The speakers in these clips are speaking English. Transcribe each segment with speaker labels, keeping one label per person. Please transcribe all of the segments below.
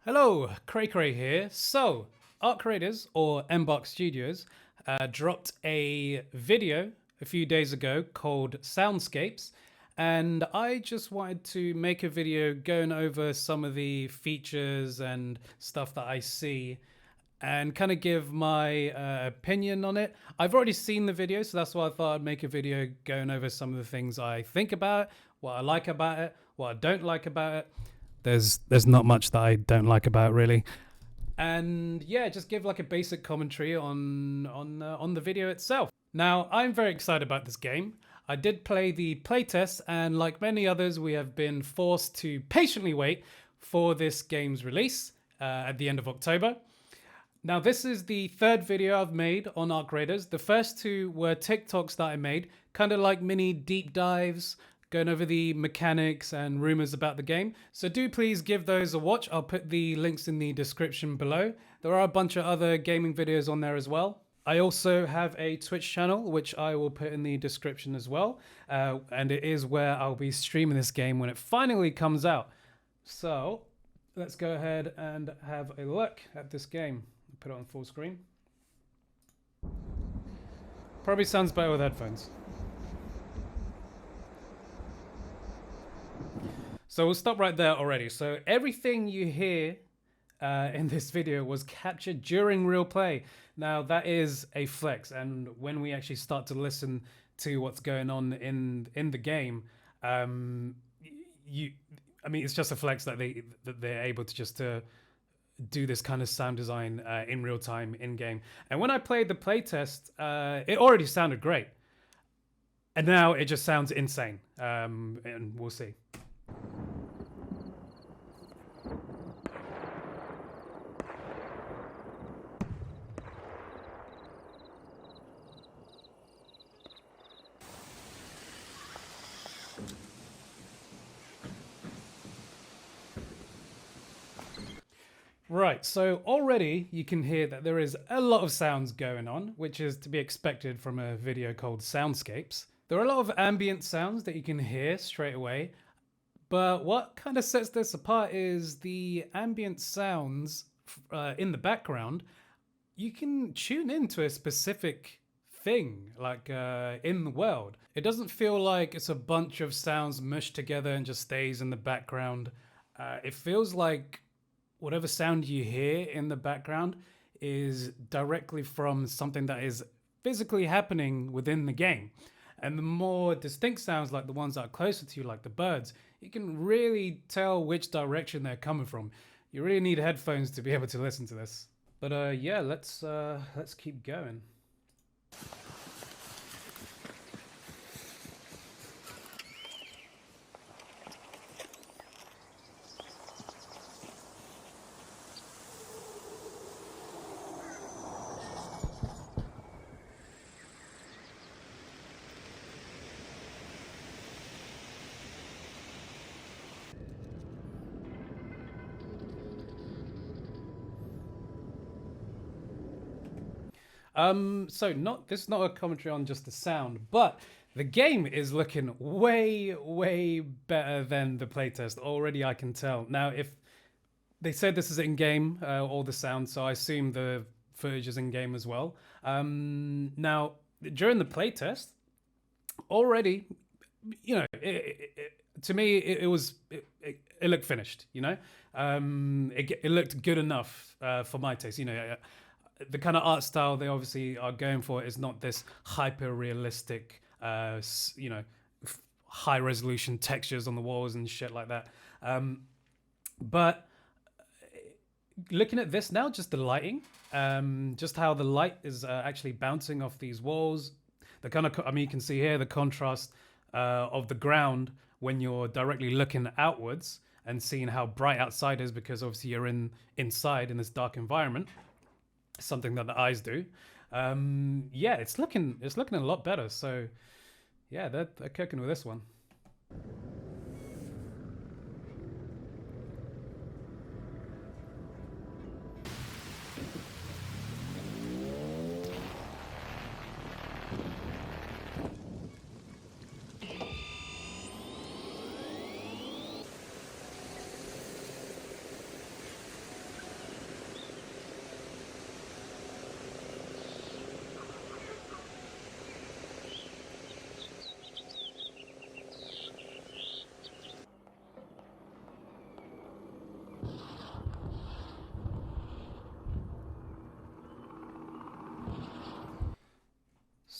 Speaker 1: Hello, Cray Cray here. So, Art Creators, or Embark Studios, dropped a video a few days ago called Soundscapes, and I just wanted to make a video going over some of the features and stuff that I see and kind of give my opinion on it. I've already seen the video, so that's why I thought I'd make a video going over some of the things I think about it, what I like about it, what I don't like about it. There's not much that I don't like about it, really, and yeah, just give like a basic commentary on the video itself. Now, I'm very excited about this game. I did play the playtest, and like many others, we have been forced to patiently wait for this game's release at the end of October. Now, this is the third video I've made on Arc Raiders. The first two were TikToks that I made, kind of like mini deep dives, going over the mechanics and rumors about the game. So do please give those a watch. I'll put the links in the description below. There are a bunch of other gaming videos on there as well. I also have a Twitch channel, which I will put in the description as well. And it is where I'll be streaming this game when it finally comes out. So let's go ahead and have a look at this game. Put it on full screen. Probably sounds better with headphones. So we'll stop right there already. So everything you hear in this video was captured during real play. Now that is a flex, and when we actually start to listen to what's going on in the game, I mean, it's just a flex that they're able to just do this kind of sound design in real time in game. And when I played the playtest, it already sounded great, and now it just sounds insane. And we'll see. Right, so already you can hear that there is a lot of sounds going on, which is to be expected from a video called Soundscapes. There are a lot of ambient sounds that you can hear straight away, but what kind of sets this apart is the ambient sounds in the background. You can tune into a specific thing, like in the world. It doesn't feel like it's a bunch of sounds mushed together and just stays in the background. It feels like whatever sound you hear in the background is directly from something that is physically happening within the game. And the more distinct sounds, like the ones that are closer to you, like the birds, you can really tell which direction they're coming from. You really need headphones to be able to listen to this. But yeah, let's keep going. So this is not a commentary on just the sound, but the game is looking way better than the playtest. Already I can tell. Now, if they said this is in-game, all the sound, so I assume the footage is in-game as well. Now, during the playtest, already, you know, to me, it looked finished, you know? It looked good enough for my taste, you know. The kind of art style they obviously are going for is not this hyper realistic, you know, high resolution textures on the walls and shit like that. But looking at this now, just the lighting, just how the light is actually bouncing off these walls. The kind of, I mean, you can see here the contrast of the ground when you're directly looking outwards and seeing how bright outside is, because obviously you're inside in this dark environment. Something that the eyes do. Yeah, it's looking a lot better. So yeah, they're cooking with this one.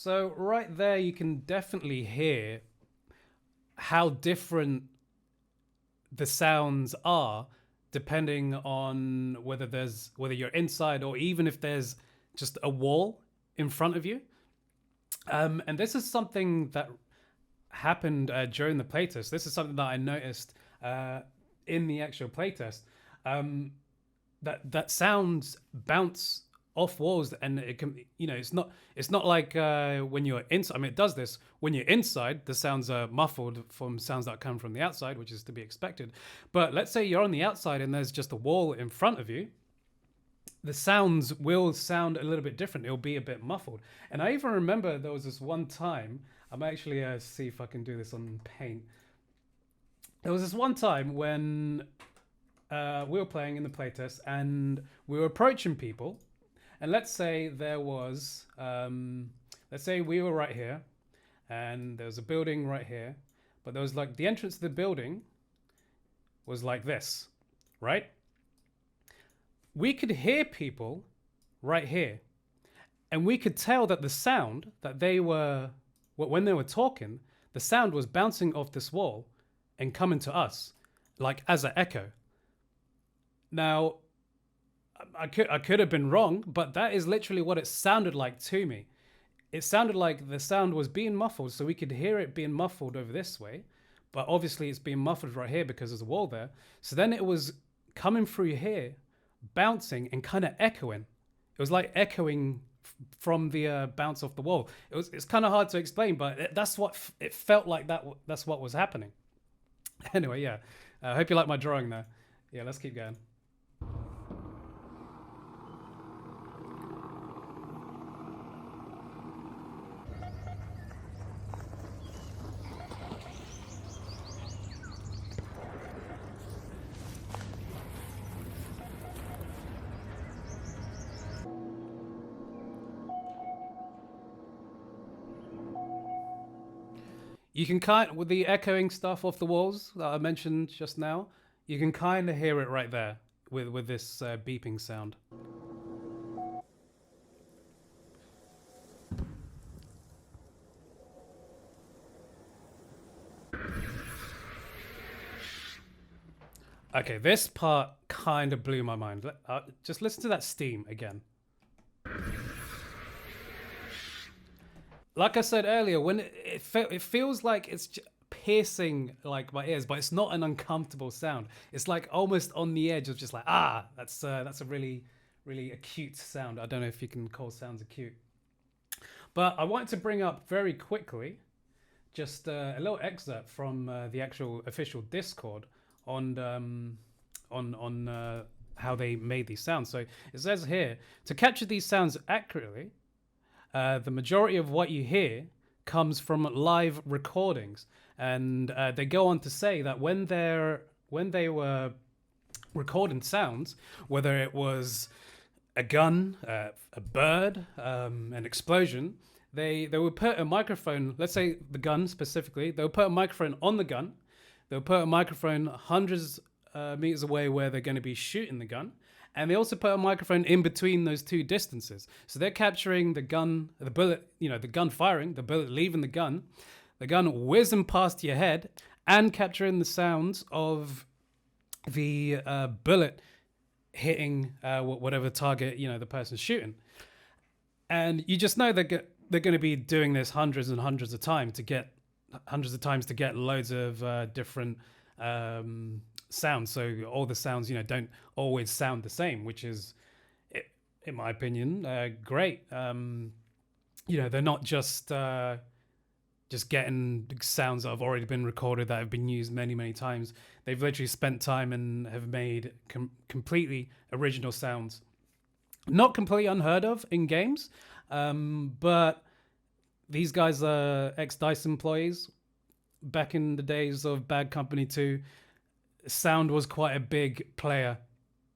Speaker 1: So right there, you can definitely hear how different the sounds are depending on whether you're inside or even if there's just a wall in front of you. And this is something that happened during the playtest. This is something that I noticed in the actual playtest. That sounds bounce off walls, and it can, it's not like when you're inside. I mean, it does this when you're inside. The sounds are muffled from sounds that come from the outside, which is to be expected. But let's say you're on the outside and there's just a wall in front of you. The sounds will sound a little bit different. It'll be a bit muffled. And I even remember there was this one time. I'm actually see if I can do this on Paint. There was this one time when we were playing in the playtest and we were approaching people. And let's say there was, let's say we were right here and there was a building right here, but there was like the entrance to the building was like this, right? We could hear people right here, and we could tell that the sound that they were, when they were talking, the sound was bouncing off this wall and coming to us, like as an echo. Now, I could have been wrong, but that is literally what it sounded like to me. It sounded like the sound was being muffled, so we could hear it being muffled over this way, but obviously it's being muffled right here because there's a wall there. So then it was coming through here, bouncing and kind of echoing. It was like echoing from the bounce off the wall. It's kind of hard to explain, but that's what it felt like. That's what was happening. Anyway, yeah. I hope you like my drawing there. Yeah, let's keep going. You can with the echoing stuff off the walls that I mentioned just now. You can kind of hear it right there with this beeping sound. Okay, this part kind of blew my mind. Just listen to that steam again. Like I said earlier, when it feels like it's piercing like my ears, but it's not an uncomfortable sound. It's like almost on the edge of just like, that's a really, really acute sound. I don't know if you can call sounds acute. But I wanted to bring up very quickly just a little excerpt from the actual official Discord on how they made these sounds. So it says here, to capture these sounds accurately, the majority of what you hear comes from live recordings, and they go on to say that when they were recording sounds, whether it was a gun, a bird, an explosion, they would put a microphone. Let's say the gun specifically, they would put a microphone on the gun. They'll put a microphone hundreds meters away where they're going to be shooting the gun. And they also put a microphone in between those two distances. So they're capturing the gun, the bullet, the gun firing, the bullet leaving the gun whizzing past your head, and capturing the sounds of the bullet hitting whatever target, the person's shooting. And you just know they're going to be doing this hundreds and hundreds of times to get loads of different sounds. So all the sounds, don't always sound the same, which is, in my opinion, great. They're not just getting sounds that have already been recorded that have been used many, many times. They've literally spent time and have made completely original sounds. Not completely unheard of in games, but these guys are ex-DICE employees. Back in the days of Bad Company 2, sound was quite a big player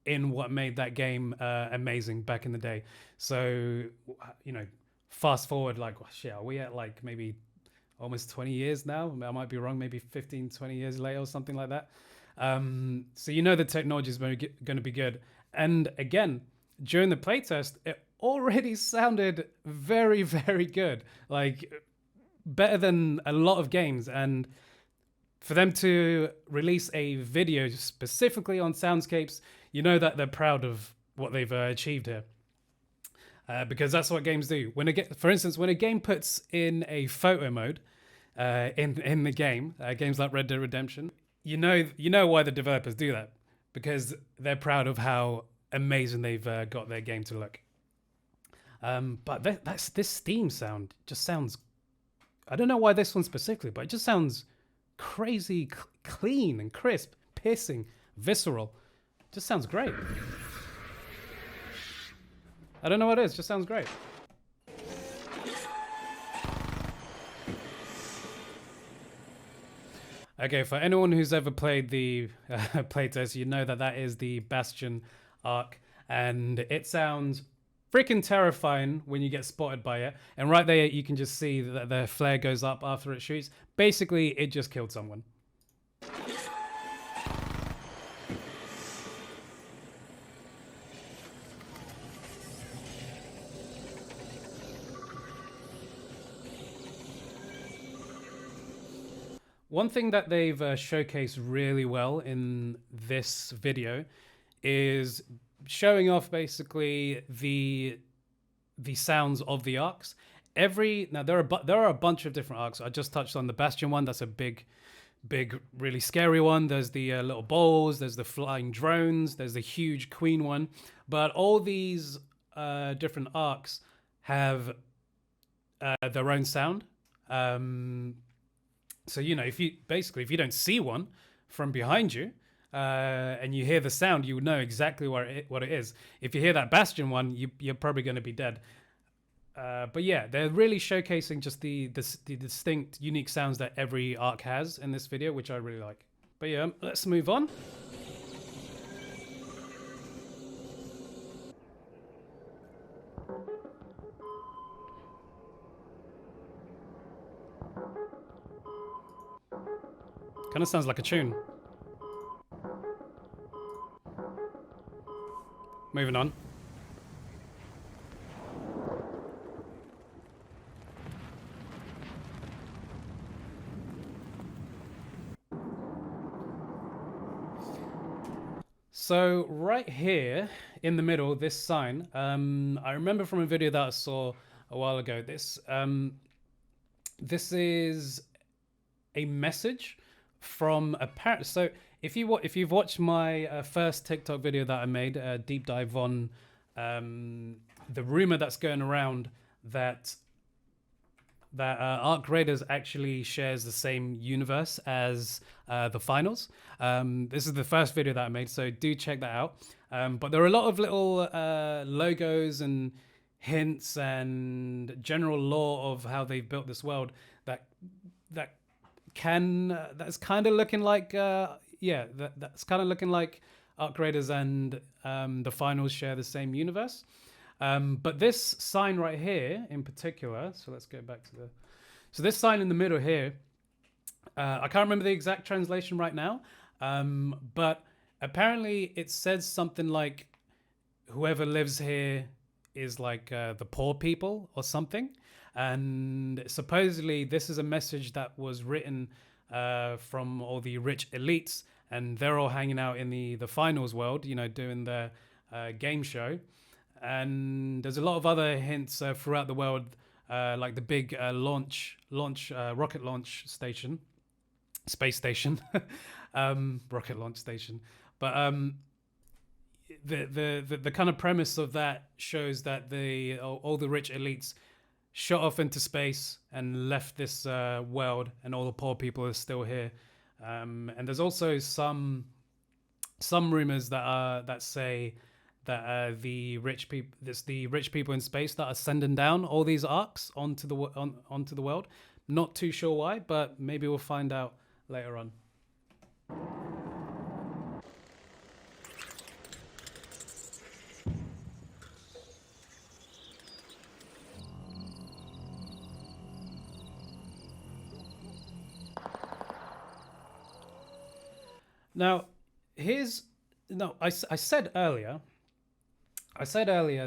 Speaker 1: in what made that game amazing back in the day. So, fast forward, like, shit, are we at like maybe almost 20 years now? I might be wrong, maybe 15, 20 years later or something like that. So the technology is going to be good. And again, during the playtest, already sounded very, very good. Like better than a lot of games. And for them to release a video specifically on soundscapes, you know that they're proud of what they've achieved here. Because that's what games do. For instance, when a game puts in a photo mode in the game, games like Red Dead Redemption, you know why the developers do that, because they're proud of how amazing they've got their game to look. But this Steam sound just sounds. I don't know why this one specifically, but it just sounds crazy clean and crisp, piercing, visceral. Just sounds great. I don't know what it is, just sounds great. Okay, for anyone who's ever played the playtest, you know that is the Bastion arc, and it sounds freaking terrifying when you get spotted by it. And right there, you can just see that the flare goes up after it shoots. Basically, it just killed someone. One thing that they've showcased really well in this video is showing off basically the sounds of the arcs. Now there are a bunch of different arcs. I just touched on the Bastion one. That's a big, really scary one. There's the little bowls. There's the flying drones. There's the huge queen one. But all these different arcs have their own sound. So, you know, if you don't see one from behind you and you hear the sound, you know exactly what it is. If you hear that Bastion one, you're probably going to be dead. But yeah, they're really showcasing just the distinct, unique sounds that every arc has in this video, which I really like. But yeah, let's move on. Kind of sounds like a tune. Moving on. So right here in the middle, this sign, I remember from a video that I saw a while ago. This is a message from a parent. So if you've watched my first TikTok video that I made, a deep dive on the rumor that's going around that Arc Raiders actually shares the same universe as the finals. This is the first video that I made, so do check that out. But there are a lot of little logos and hints and general lore of how they've built this world that's kind of looking like that's kind of looking like Arc Raiders and the finals share the same universe. But this sign right here in particular, so let's go back to so this sign in the middle here, I can't remember the exact translation right now, but apparently it says something like whoever lives here is like the poor people or something. And supposedly this is a message that was written from all the rich elites, and they're all hanging out in the finals world, you know, doing their game show. And there's a lot of other hints throughout the world, like the big rocket launch station, space station, rocket launch station. But the kind of premise of that shows that all the rich elites shot off into space and left this world, and all the poor people are still here. And there's also some rumors that say that the rich people in space that are sending down all these arcs onto the world. Not too sure why, but maybe we'll find out later on. Now, I said earlier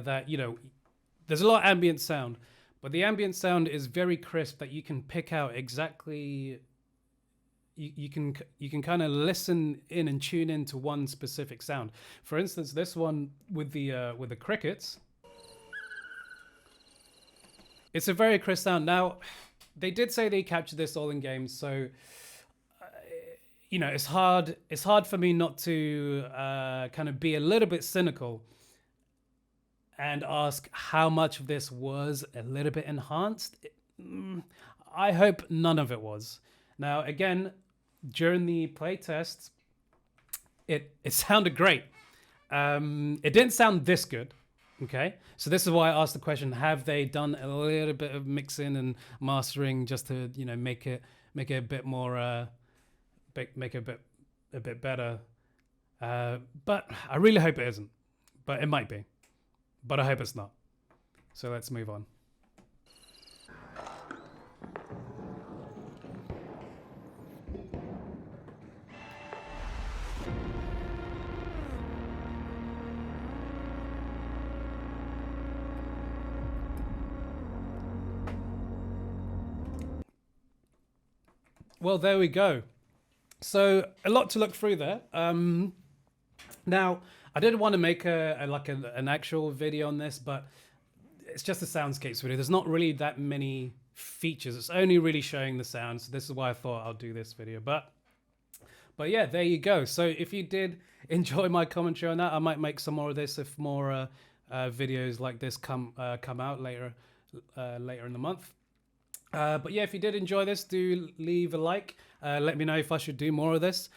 Speaker 1: that, you know, there's a lot of ambient sound, but the ambient sound is very crisp that you can pick out exactly. You can kind of listen in and tune in to one specific sound. For instance, this one with the crickets, it's a very crisp sound. Now, they did say they captured this all in games, so it's hard. It's hard for me not to kind of be a little bit cynical and ask how much of this was a little bit enhanced. I hope none of it was. Now, again, during the playtest, it sounded great. It didn't sound this good. Okay, so this is why I asked the question: have they done a little bit of mixing and mastering just to make it a bit more make it a bit better? But I really hope it isn't. But it might be. But I hope it's not. So let's move on. Well, there we go. So a lot to look through there. Now, I did want to make an actual video on this, but it's just a soundscapes video. There's not really that many features. It's only really showing the sound. So this is why I thought I'll do this video. But yeah, there you go. So if you did enjoy my commentary on that, I might make some more of this if more videos like this come out later in the month. But yeah, if you did enjoy this, do leave a like. Let me know if I should do more of this.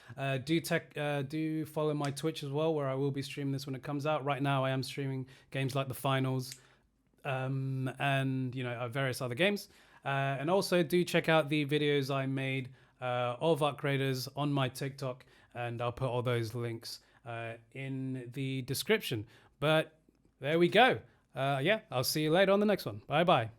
Speaker 1: Do follow my Twitch as well, where I will be streaming this when it comes out. Right now, I am streaming games like the finals, and various other games. And also do check out the videos I made of Arc Raiders on my TikTok, and I'll put all those links in the description. But there we go. Yeah, I'll see you later on the next one. Bye bye.